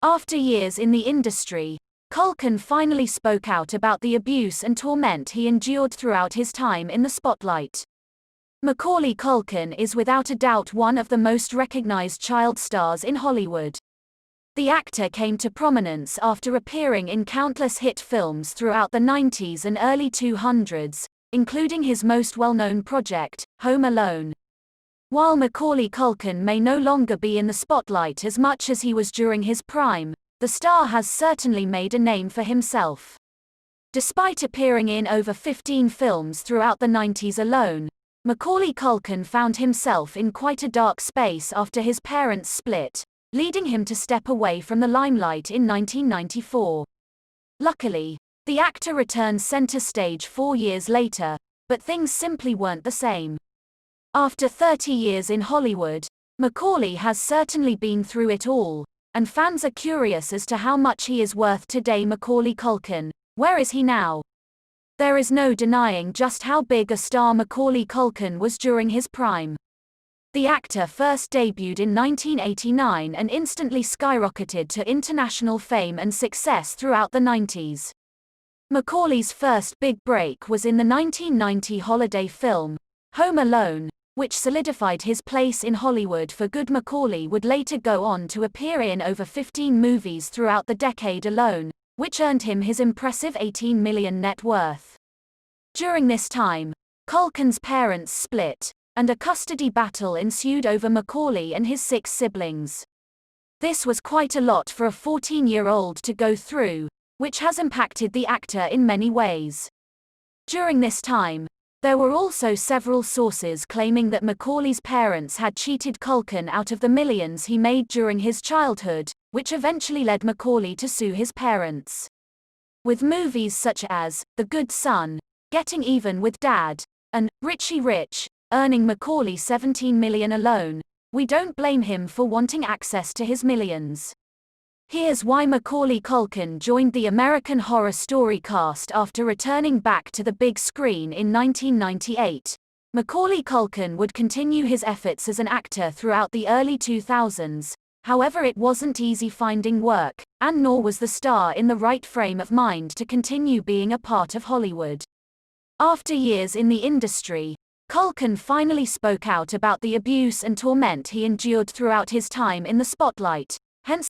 After years in the industry, Culkin finally spoke out about the abuse and torment he endured throughout his time in the spotlight. Macaulay Culkin is without a doubt one of the most recognized child stars in Hollywood. The actor came to prominence after appearing in countless hit films throughout the 90s and early 2000s, including his most well-known project, Home Alone. While Macaulay Culkin may no longer be in the spotlight as much as he was during his prime, the star has certainly made a name for himself. Despite appearing in over 15 films throughout the 90s alone, Macaulay Culkin found himself in quite a dark space after his parents split, leading him to step away from the limelight in 1994. Luckily, the actor returned center stage 4 years later, but things simply weren't the same. After 30 years in Hollywood, Macaulay has certainly been through it all, and fans are curious as to how much he is worth today. Macaulay Culkin, where is he now? There is no denying just how big a star Macaulay Culkin was during his prime. The actor first debuted in 1989 and instantly skyrocketed to international fame and success throughout the 90s. Macaulay's first big break was in the 1990 holiday film, Home Alone, which solidified his place in Hollywood for good. Macaulay would later go on to appear in over 15 movies throughout the decade alone, which earned him his impressive $18 million net worth. During this time, Culkin's parents split, and a custody battle ensued over Macaulay and his 6 siblings. This was quite a lot for a 14-year-old to go through, which has impacted the actor in many ways. During this time, there were also several sources claiming that Macaulay's parents had cheated Culkin out of the millions he made during his childhood, which eventually led Macaulay to sue his parents. With movies such as The Good Son, Getting Even with Dad, and Richie Rich, earning Macaulay $17 million alone, we don't blame him for wanting access to his millions. Here's why Macaulay Culkin joined the American Horror Story cast after returning back to the big screen in 1998. Macaulay Culkin would continue his efforts as an actor throughout the early 2000s, however it wasn't easy finding work, and nor was the star in the right frame of mind to continue being a part of Hollywood. After years in the industry, Culkin finally spoke out about the abuse and torment he endured throughout his time in the spotlight, hence